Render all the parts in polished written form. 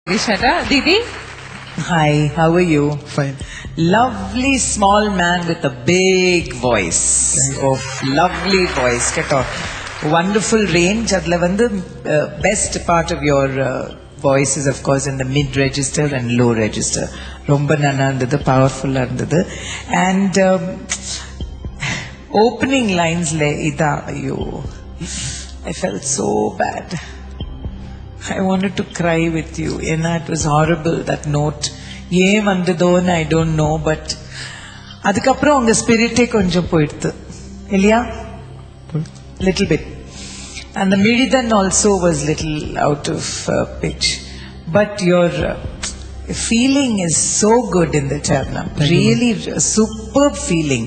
Vishata. Didi? Hi, how are you? Fine. Lovely small man with a big voice. Oh, lovely voice. Keto. Wonderful range. Adla vandu best part of your voice is of course in the mid register and low register. Romba nana irundhathu, powerful irundhathu. And opening lines le ida ayo. I felt so bad. I wanted to cry with you. And it was horrible, that note. ஏன் வந்ததோன்னு I don't know, but அதுக்கப்புறம் உங்க ஸ்பிரிட்டே கொஞ்சம் போயிடுது இல்லையா? Little bit. And the Miridan also was little out of pitch. But your feeling is so good in the Charanam. Really superb feeling.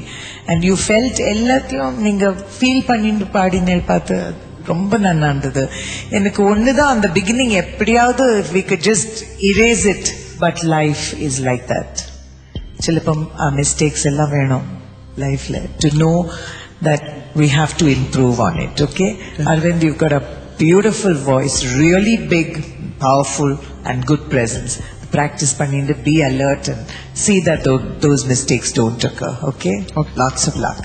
And you felt எல்லாத்தையும் நீங்க feel பண்ணிட்டு பாடினேன் பார்த்து ரொம்ப நல்லா இருந்தது. எனக்கு ஒண்ணுதான் அந்த பிகினிங் எப்படியாவது we could just erase it, but life is like that. சிலப்பம் மிஸ்டேக்ஸ் எல்லாம் வேணும் லைஃப்ல to know that we have to improve on it. Okay, Arvind, you've got a beautiful voice, really big, powerful and good presence. Practice பண்ணிட்டு be alert and see that those mistakes don't occur. Okay, lots of luck.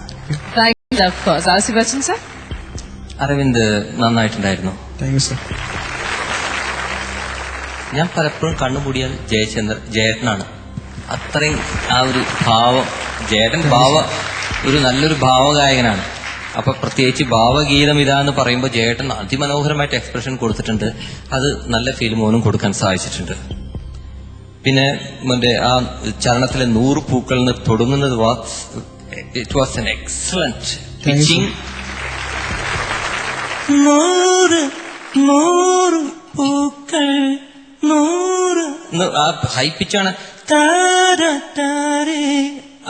Thank you, of course. Asi Bachchan sir? Aravind നന്നായിട്ടുണ്ടായിരുന്നു. Thank you, sir. ഞാൻ പലപ്പോഴും കണ്ണുപൂടിയാൽ ജയേട്ടനാണ്. അത്രയും ആ ഒരു ഭാവം, ജയേട്ടൻ ഒരു നല്ലൊരു ഭാവഗായകനാണ്. അപ്പൊ പ്രത്യേകിച്ച് ഭാവഗീതം ഇതാന്ന് പറയുമ്പോൾ ജയേട്ടൻ അതിമനോഹരമായിട്ട് എക്സ്പ്രഷൻ കൊടുത്തിട്ടുണ്ട്. അത് നല്ല ഫീൽ മോനും കൊടുക്കാൻ സാധിച്ചിട്ടുണ്ട്. പിന്നെ മറ്റേ ആ ചരണത്തിലെ 100 പൂക്കൾ നിന്ന് തുടങ്ങുന്നത് it was an excellent pitching. 100 പൂക്കൾ 100 ആ ഹൈ പിച്ചാണ്.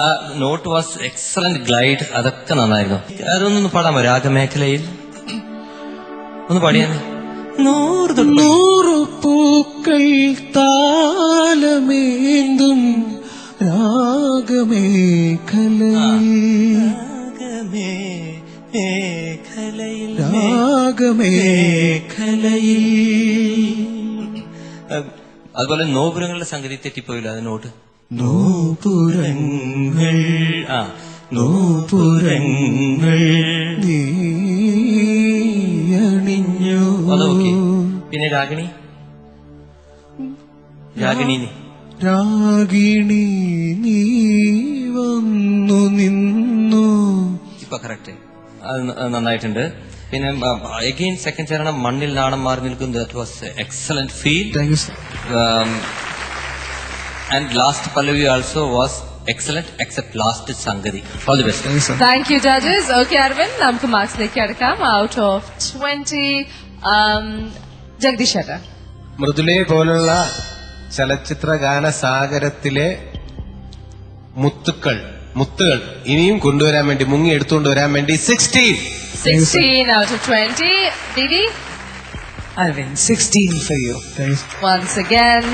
ആ നോട്ട് വാസ് എക്സലന്റ് ഗ്ലൈഡ്. അതൊക്കെ നന്നായിരുന്നു. അതൊന്നൊന്ന് പാടാമോ? രാഗമേഖലയിൽ ഒന്ന് പാടിയാൽ. 100 പൂക്കൾ താലമേന്തും അതുപോലെ നോപുരങ്ങളുടെ സംഗതി തെറ്റിപ്പോയില്ല. അത് നോട്ട് നോപുരങ്ങൾ നീയണിഞ്ഞു. അതൊക്കെ. പിന്നെ രാഗിണി നീ വന്നു നിന്നു. ഇപ്പൊ കറക്റ്റ്. അത് നന്നായിട്ടുണ്ട്. പിന്നെ അഗെയിൻ സെക്കൻഡ് ചരണം മണ്ണിൽ നാണം മാറി നിൽക്കുന്നത്. That was excellent feel. Thank you, sir. And last Pallavi also was excellent except last Sangadi. All the best. Thank you, sir. Thank you, judges. Okay, Arvind, namku marks lekki adukam out of 20. Jagdish Shetty. മൃദുലയെ പോലുള്ള ചലച്ചിത്ര ഗാന സാഗരത്തിലെ മുത്തുകൾ ഇനിയും കൊണ്ടുവരാൻ വേണ്ടി, മുങ്ങി എടുത്തുകൊണ്ട് വരാൻ വേണ്ടി 16 out of 20. Didi? Arvind, 16 for you. Thank you, sir. Once again.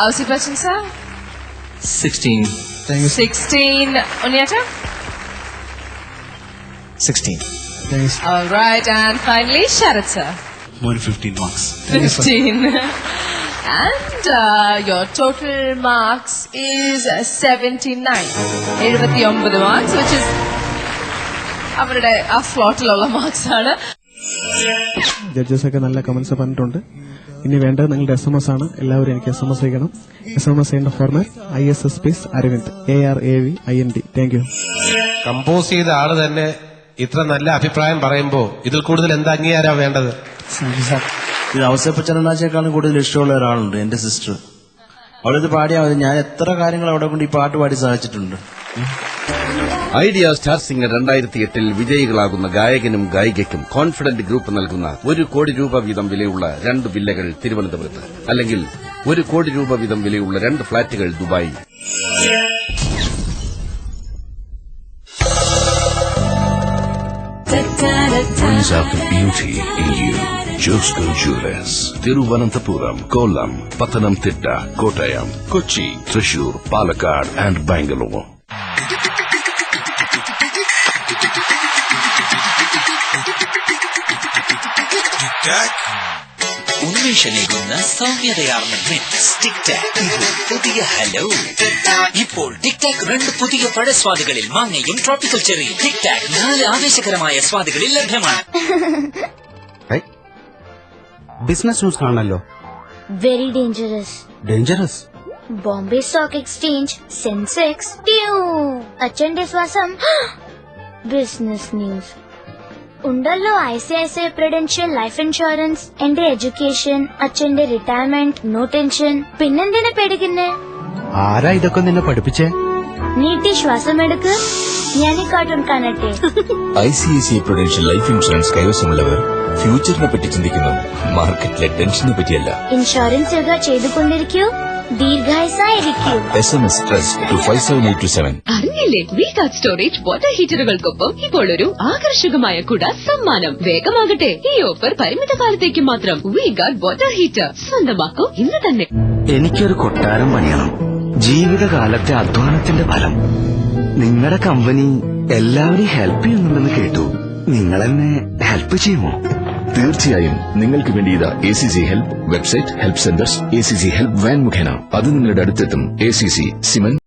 Asi Bachchan sir? 16. Thank you, sir. 16. Unyata? 16. Thank you, sir. All right, and finally Sharat sir. 115 marks. 15. And your total marks is 79. 79 marks, which is അവരുടെ ആ സ്ലോട്ടിലുള്ള marks ആണ്. Judges ഒക്കെ നല്ല comments പറഞ്ഞിട്ടുണ്ട്. ഇനി വേണ്ടത് നിങ്ങളുടെ SMS ആണ്. എല്ലാവരും എനിക്ക് SMS അയക്കണം. SMS ചെയ്യേണ്ട format ISS space Aravind ARAVIND. Thank you. Compose ചെയ്ത ആള് തന്നെ ഇത്ര നല്ല അഭിപ്രായം പറയുമ്പോ ഇതിൽ കൂടുതൽ എന്താ അംഗീകാരം വേണ്ടത്? ഇത് ഔസേപ്പച്ചനാച്ചേക്കാളും കൂടുതൽ ഇഷ്ടമുള്ള ഒരാളുണ്ട്, എന്റെ സിസ്റ്റർ. അവളിത് പാടിയാൽ മതി. ഞാൻ എത്ര കാര്യങ്ങൾ അവിടെ കൊണ്ട് ഈ പാട്ട് പാടി സഹായിച്ചിട്ടുണ്ട്. ഐഡിയ സ്റ്റാർ സിംഗർ 2008 വിജയികളാകുന്ന ഗായകനും ഗായികയ്ക്കും കോൺഫിഡന്റ് ഗ്രൂപ്പ് നൽകുന്ന 1 കോടി രൂപ വീതം വിലയുള്ള 2 വില്ലകൾ തിരുവനന്തപുരത്ത്, അല്ലെങ്കിൽ 1 കോടി രൂപ വീതം വിലയുള്ള 2 ഫ്ളാറ്റുകൾ ദുബായിൽ. Brings out the beauty in you. Josco Jewelers, Thiruvananthapuram, Kollam, Pathanamthitta, Kottayam, Kochi, Thrissur, Palakkad and Bangalore. ഉന്മേഷമേകുന്ന സൗമ്യതയാർന്ന മിക്സ് ടിക് ടാക്. ഇത് പുതിയ ഹലോ. ഇപ്പോൾ ടിക് ടാക് 2 പുതിയ പഴസ്വാദുകളിൽ മാങ്ങയും ട്രോപ്പിക്കൽ ചെറിയും. ടിക് ടാക് 4 ആവേശകരമായ സ്വാദുകളിൽ ലഭ്യമാണ്. ബിസിനസ് ന്യൂസ് കാണണല്ലോ. Very dangerous. Dangerous. Bombay Stock Exchange, Sensex, అచ్చండి శ్వాసం. Business news. ഉണ്ടല്ലോ ICICI Prudential ലൈഫ് ഇൻഷുറൻസ്, എന്റെ എഡ്യൂക്കേഷൻ, അച്ഛന്റെ റിട്ടയർമെന്റ്, നോ ടെൻഷൻ. പിന്നെന്തിനാ പേടിക്കുന്നേ? ആരാ ഇതൊക്കെ നിന്നെ പഠിപ്പിച്ചേ? നീട്ടി ശ്വാസം എടുക്ക്. ഞാൻ ഈ കാർട്ടൂൺ കാണട്ടെ. ICICI Prudential ലൈഫ് ഇൻഷുറൻസ് കൈവശമുള്ളവർ ഫ്യൂച്ചറിനെ പറ്റി ചിന്തിക്കുന്നു, മാർക്കറ്റിലെ ടെൻഷനെ പറ്റിയല്ല. ഇൻഷുറൻസ് തുക ചെയ്തുകൊണ്ടിരിക്കൂ, ദീർഘായുസായിരിക്കൂ. SMS trust to 57827. അറിഞ്ഞില്ലേ, വി ഗാർഡ് സ്റ്റോറേജ് വാട്ടർ ഹീറ്ററുകൾക്കൊപ്പം ഇപ്പോൾ ഒരു ആകർഷകമായ കുട സമ്മാനം. വേഗമാകട്ടെ, ഈ ഓഫർ പരിമിത കാലത്തേക്ക് മാത്രം. വി ഗാർഡ് വാട്ടർ ഹീറ്റർ സ്വന്തമാക്കൂ ഇന്ന് തന്നെ. എനിക്കൊരു കൊട്ടാരം പണിയണം. ജീവിതകാലത്തെ അധ്വാനത്തിന്റെ ഫലം. നിങ്ങളുടെ കമ്പനി എല്ലാവരെയും ഹെൽപ്പ് ചെയ്യുന്നുണ്ടെന്ന് കേട്ടു. നിങ്ങൾ എന്നെ ഹെൽപ്പ് ചെയ്യുമോ? തീർച്ചയായും നിങ്ങൾക്ക് വേണ്ടി ഇതാ ACC help website, help centres, ACC help van മുഖേന അത് നിങ്ങളുടെ അടുത്തെത്തും. ACC cement